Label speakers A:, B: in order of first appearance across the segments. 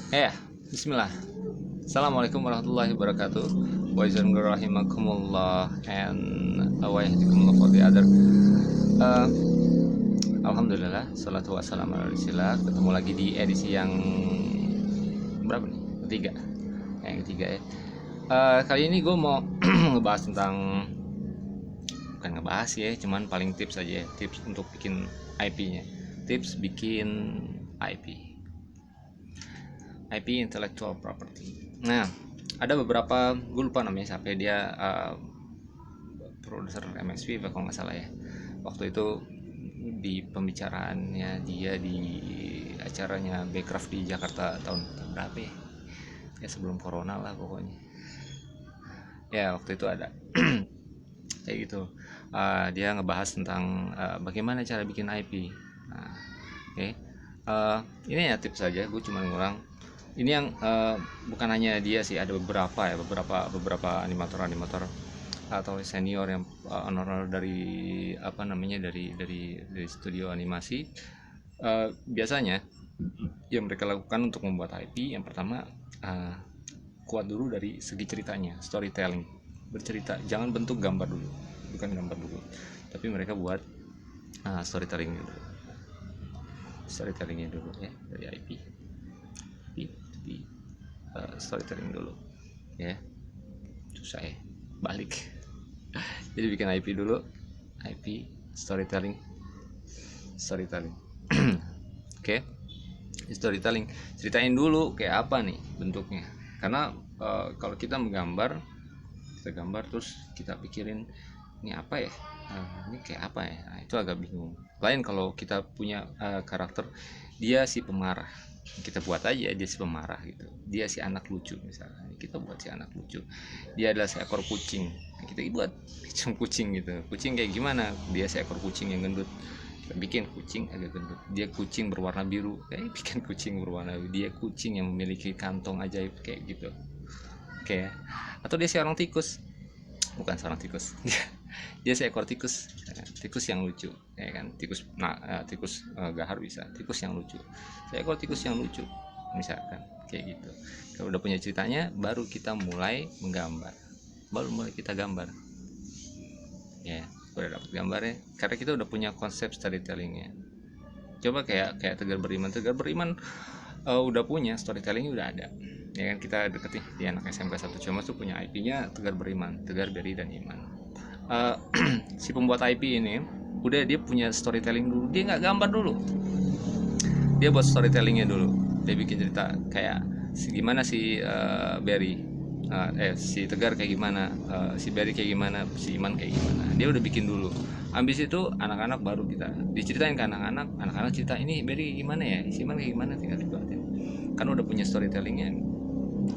A: Bismillah. Assalamualaikum warahmatullahi wabarakatuh. Wa rahimakumullah and wa yahdikumullah for the other. Uh, Alhamdulillah, salatu wassalamu ala rasulillah. Ketemu lagi di edisi yang berapa nih? Ketiga. Yang ketiga ya. Kali ini gue mau ngebahas tentang, bukan ngebahas ya, cuman paling tips aja ya. Tips untuk bikin IP-nya. Tips bikin IP intellectual property. Nah, ada beberapa, gue lupa namanya siapa ya, dia produser MSP kalau nggak salah ya. Waktu itu di pembicaraannya dia di acaranya Backcraft di Jakarta tahun berapa ya? Ya sebelum corona lah pokoknya. Ya waktu itu ada kayak gitu. Dia ngebahas tentang bagaimana cara bikin IP. Nah, oke. Ini ya tips saja, gue cuma ngulang. Ini yang bukan hanya dia sih, ada beberapa animator atau senior yang honor dari dari studio animasi. Biasanya yang mereka lakukan untuk membuat IP, yang pertama kuat dulu dari segi ceritanya, storytelling, bercerita, jangan bentuk gambar dulu, bukan gambar dulu, tapi mereka buat storytellingnya dulu ya, dari IP di storytelling dulu ya. Susah ya, balik. Jadi bikin IP dulu, IP storytelling. Oke. Storytelling, ceritain dulu kayak apa nih bentuknya, karena kalau kita menggambar, kita gambar terus kita pikirin ini apa ya, ini kayak apa ya, nah, itu agak bingung. Lain kalau kita punya karakter dia si pemarah, kita buat aja dia si pemarah gitu, dia si anak lucu misalnya, kita buat si anak lucu. Dia adalah seekor kucing, kita buat kucing gitu. Kucing kayak gimana, dia seekor kucing yang gendut, kita bikin kucing agak gendut. Dia kucing berwarna biru, bikin kucing berwarna biru. Dia kucing yang memiliki kantong ajaib kayak gitu. Oke. Atau dia seorang tikus, bukan seorang tikus, dia seekor tikus yang lucu ya kan. Tikus gahar bisa, tikus yang lucu, seekor tikus yang lucu misalkan kayak gitu. Kalau udah punya ceritanya, baru kita mulai menggambar, baru mulai kita gambar ya. Udah dapat gambarnya, karena kita udah punya konsep storytellingnya. Coba kayak Tegar Beriman udah punya storytellingnya, udah ada ya kan. Kita deketin di anak SMK 1 Ciamas tuh punya IP-nya Tegar Beriman, Tegar, Beri, dan Iman. Si pembuat IP ini udah, dia punya storytelling dulu, dia nggak gambar dulu, dia buat storytellingnya dulu. Dia bikin cerita kayak gimana si Berry, si Tegar kayak gimana, si Berry kayak gimana, si Iman kayak gimana, dia udah bikin dulu. Habis itu anak-anak baru kita diceritain ke anak-anak cerita, ini Berry gimana ya, si Iman kayak gimana, tinggal dibuatin. Kan udah punya storytellingnya,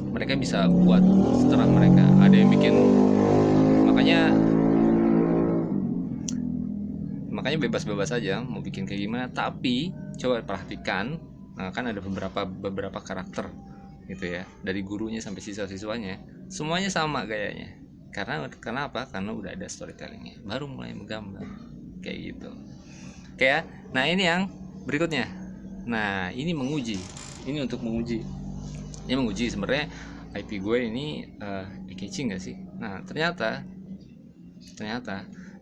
A: mereka bisa buat setelah mereka. Ada yang bikin, makanya bebas-bebas aja mau bikin kayak gimana. Tapi coba perhatikan, kan ada beberapa karakter gitu ya, dari gurunya sampai siswa-siswanya semuanya sama gayanya. Karena apa? Karena udah ada storytellingnya, baru mulai menggambar kayak gitu. Oke ya. Nah ini yang berikutnya. Nah ini untuk menguji. Ini menguji sebenarnya IP gue ini catching gak sih. Nah ternyata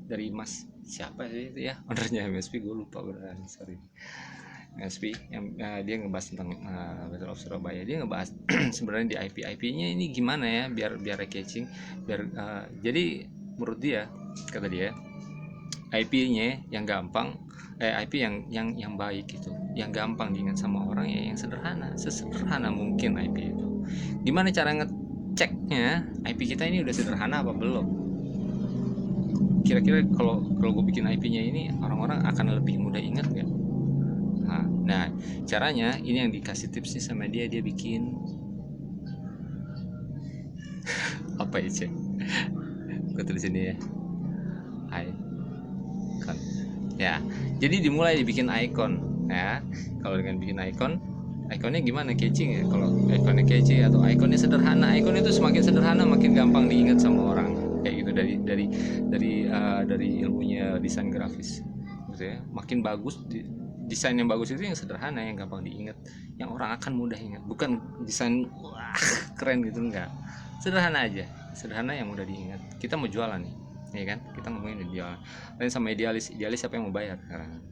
A: dari Mas siapa sih itu ya, ownernya MSP, gue lupa berani, sorry. MSP yang dia ngebahas tentang Battle of Surabaya. Dia ngebahas sebenarnya di IP-nya ini gimana ya biar catching, biar jadi menurut dia, kata dia, IP-nya yang gampang, IP yang baik itu, yang gampang diingat sama orang ya, yang sesederhana mungkin IP itu. Gimana cara ngeceknya IP kita ini udah sederhana apa belum? Kira-kira kalau gue bikin IP-nya ini, orang-orang akan lebih mudah ingat nggak? Nah caranya ini yang dikasih tipsnya sama dia bikin apa ya, cek gue tulis ini ya, icon ya. Jadi dimulai dibikin icon ya. Kalau dengan bikin iconnya gimana, catching ya. Kalau iconnya catchy atau iconnya sederhana, icon itu semakin sederhana makin gampang diingat sama orang kayak gitu. Dari ilmunya desain grafis gitu ya, makin bagus desain yang bagus itu yang sederhana, yang gampang diingat, yang orang akan mudah ingat, bukan desain wah keren gitu, enggak. Sederhana aja, sederhana yang mudah diingat. Kita mau jualan nih, ya kan, kita ngomongin jualan. Lain sama idealis, idealis siapa yang mau bayar sekarang?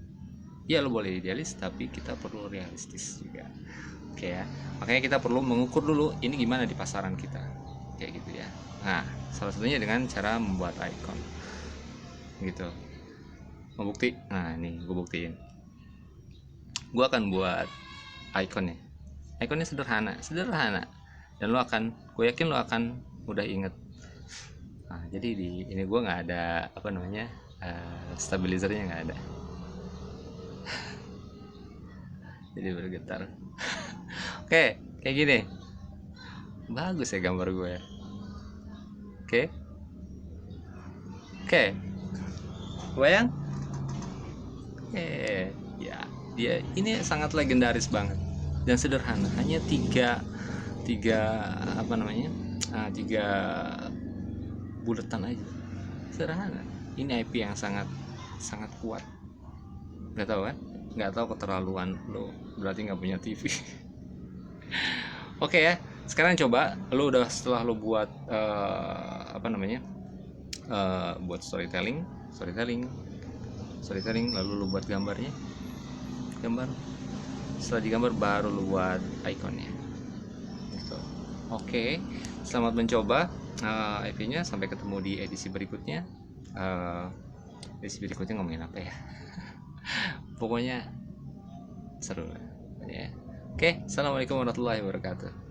A: Ya lo boleh idealis, tapi kita perlu realistis juga. Oke ya, makanya kita perlu mengukur dulu ini gimana di pasaran kita, kayak gitu ya. Nah, salah satunya dengan cara membuat icon gitu. Mau bukti? Nah ini gue buktiin. Gue akan buat iconnya. Iconnya sederhana, dan gue yakin lo akan mudah inget. Nah, jadi di ini gue nggak ada apa namanya stabilizernya, nggak ada. Jadi bergetar. Oke, kayak gini. Bagus ya gambar gue ya. Oke. Bayang? Ya, dia ini sangat legendaris banget dan sederhana. Hanya tiga apa namanya? Tiga buletan aja. Sederhana. Ini IP yang sangat kuat. Gak tahu kan? Nggak tahu keterlaluan lo, berarti nggak punya TV. Oke ya, sekarang coba lo udah, setelah lo buat apa namanya, buat storytelling, lalu lo buat gambar, setelah digambar baru lo buat ikonnya gitu. Oke, selamat mencoba IP-nya. Sampai ketemu di edisi berikutnya. Edisi berikutnya ngomongin apa ya? Pokoknya seru ya. Oke, assalamualaikum warahmatullahi wabarakatuh.